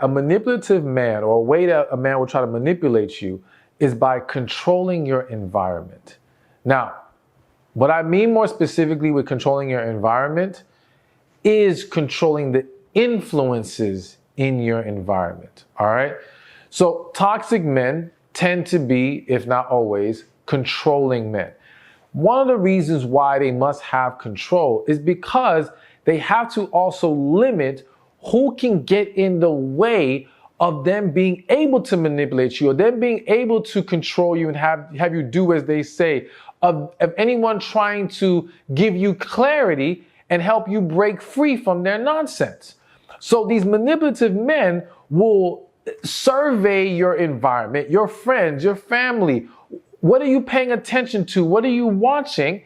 a manipulative man, or a way that a man will try to manipulate you, is by controlling your environment. Now, what I mean more specifically with controlling your environment is controlling the influences in your environment, all right? So toxic men tend to be, if not always, controlling men. One of the reasons why they must have control is because they have to also limit who can get in the way of them being able to manipulate you, or them being able to control you and have you do as they say, of anyone trying to give you clarity and help you break free from their nonsense. So these manipulative men will survey your environment, your friends, your family. What are you paying attention to? What are you watching?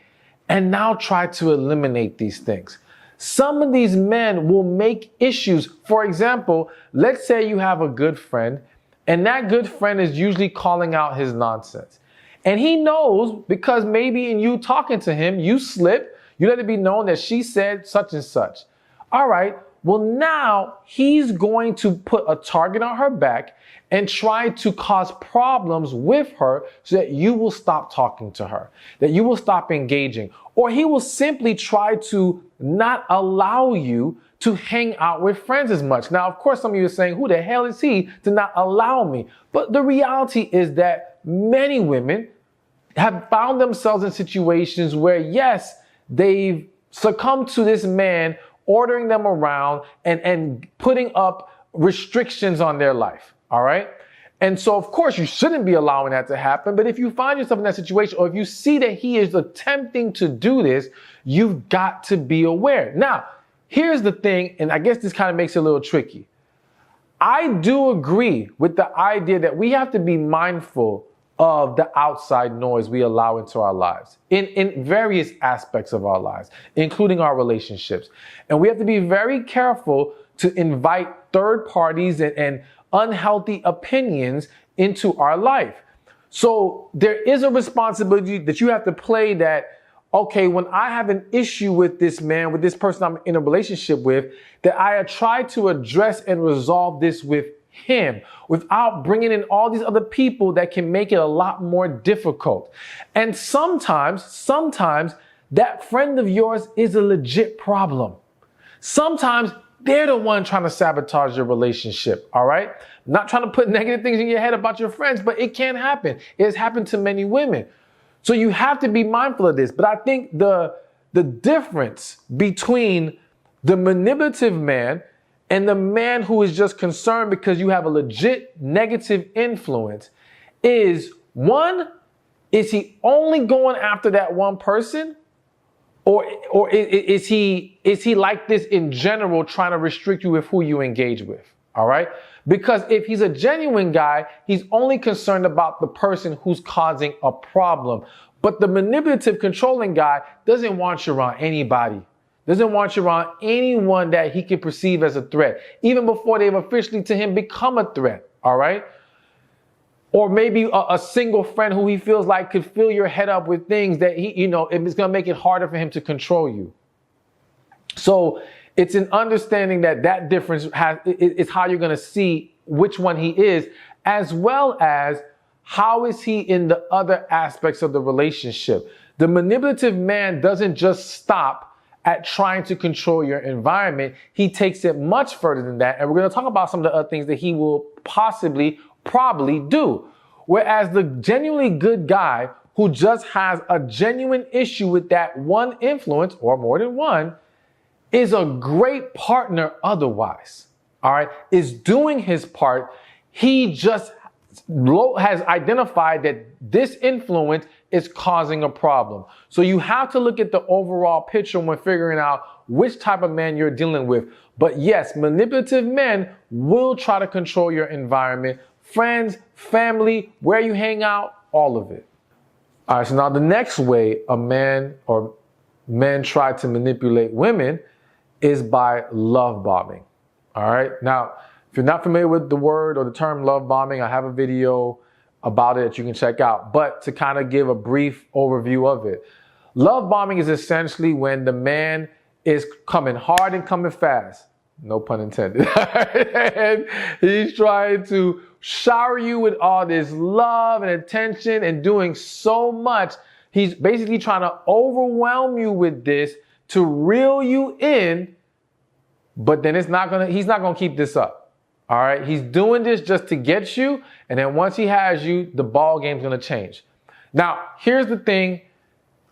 And now try to eliminate these things. Some of these men will make issues. For example, let's say you have a good friend, and that good friend is usually calling out his nonsense. And he knows, because maybe in you talking to him, you slip, you let it be known that she said such and such. All right, well now he's going to put a target on her back and try to cause problems with her so that you will stop talking to her, that you will stop engaging, or he will simply try to not allow you to hang out with friends as much. Now, of course, some of you are saying, who the hell is he to not allow me? But the reality is that many women have found themselves in situations where, yes, they've succumbed to this man ordering them around and putting up restrictions on their life. All right. And so, of course, you shouldn't be allowing that to happen. But if you find yourself in that situation, or if you see that he is attempting to do this, you've got to be aware. Now, here's the thing, and I guess this kind of makes it a little tricky. I do agree with the idea that we have to be mindful of the outside noise we allow into our lives in various aspects of our lives, including our relationships. And we have to be very careful to invite third parties and unhealthy opinions into our life. So there is a responsibility that you have to play that, okay, when I have an issue with this man, with this person I'm in a relationship with, that I try to address and resolve this with him without bringing in all these other people that can make it a lot more difficult. And sometimes that friend of yours is a legit problem. Sometimes they're the one trying to sabotage your relationship, all right? Not trying to put negative things in your head about your friends, but it can happen. It has happened to many women. So you have to be mindful of this. But I think the difference between the manipulative man and the man who is just concerned because you have a legit negative influence is, one, is he only going after that one person? Or is he like this in general, trying to restrict you with who you engage with? All right. Because if he's a genuine guy, he's only concerned about the person who's causing a problem. But the manipulative, controlling guy doesn't want you around anybody. Doesn't want you around anyone that he can perceive as a threat, even before they've officially to him become a threat. All right. Or maybe a single friend who he feels like could fill your head up with things that it's going to make it harder for him to control you. So it's an understanding that difference is how you're going to see which one he is, as well as how is he in the other aspects of the relationship. The manipulative man doesn't just stop at trying to control your environment. He takes it much further than that. And we're going to talk about some of the other things that he will probably do. Whereas the genuinely good guy who just has a genuine issue with that one influence, or more than one, is a great partner otherwise. All right, is doing his part. He just has identified that this influence is causing a problem. So you have to look at the overall picture when figuring out which type of man you're dealing with. But yes, manipulative men will try to control your environment, friends, family, where you hang out, all of it. All right, so now the next way a man or men try to manipulate women is by love bombing. All right, now, if you're not familiar with the word or the term love bombing, I have a video about it that you can check out. But to kind of give a brief overview of it, love bombing is essentially when the man is coming hard and coming fast, No pun intended. And he's trying to shower you with all this love and attention and doing so much. He's basically trying to overwhelm you with this to reel you in, but then he's not gonna keep this up. All right. He's doing this just to get you. And then once he has you, the ball game's gonna change. Now, here's the thing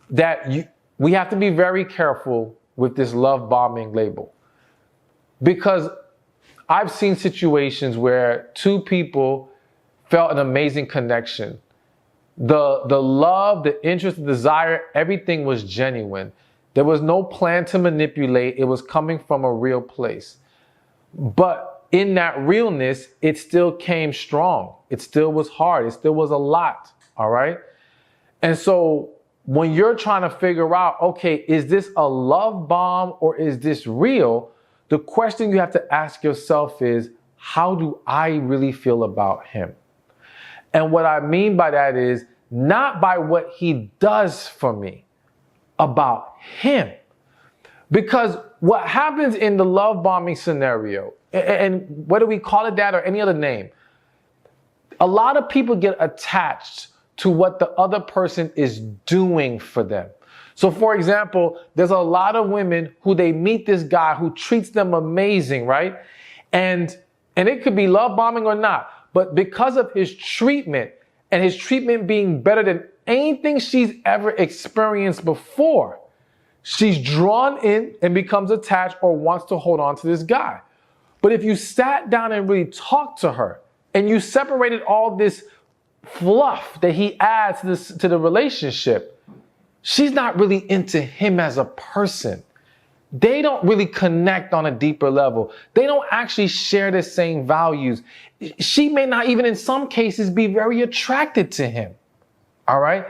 that we have to be very careful with this love bombing label. Because I've seen situations where two people felt an amazing connection. The love, the interest, the desire, everything was genuine. There was no plan to manipulate. It was coming from a real place. But in that realness, it still came strong. It still was hard. It still was a lot. All right. And so when you're trying to figure out, okay, is this a love bomb or is this real? The question you have to ask yourself is, how do I really feel about him? And what I mean by that is not by what he does for me, about him. Because what happens in the love bombing scenario, and whether we call it that or any other name, a lot of people get attached to what the other person is doing for them. So for example, there's a lot of women who they meet this guy who treats them amazing, right? And it could be love bombing or not, but because of his treatment and his treatment being better than anything she's ever experienced before, she's drawn in and becomes attached or wants to hold on to this guy. But if you sat down and really talked to her and you separated all this fluff that he adds to the relationship, she's not really into him as a person. They don't really connect on a deeper level. They don't actually share the same values. She may not even in some cases be very attracted to him. All right.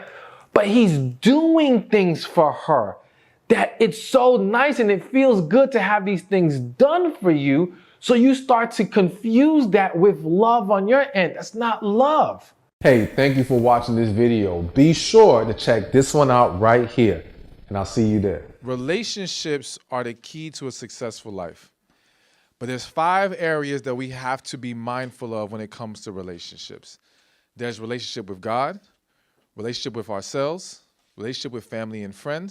But he's doing things for her that it's so nice and it feels good to have these things done for you. So you start to confuse that with love on your end. That's not love. Hey, thank you for watching this video. Be sure to check this one out right here, and I'll see you there. Relationships are the key to a successful life. But there's 5 areas that we have to be mindful of when it comes to relationships. There's relationship with God, relationship with ourselves, relationship with family and friends,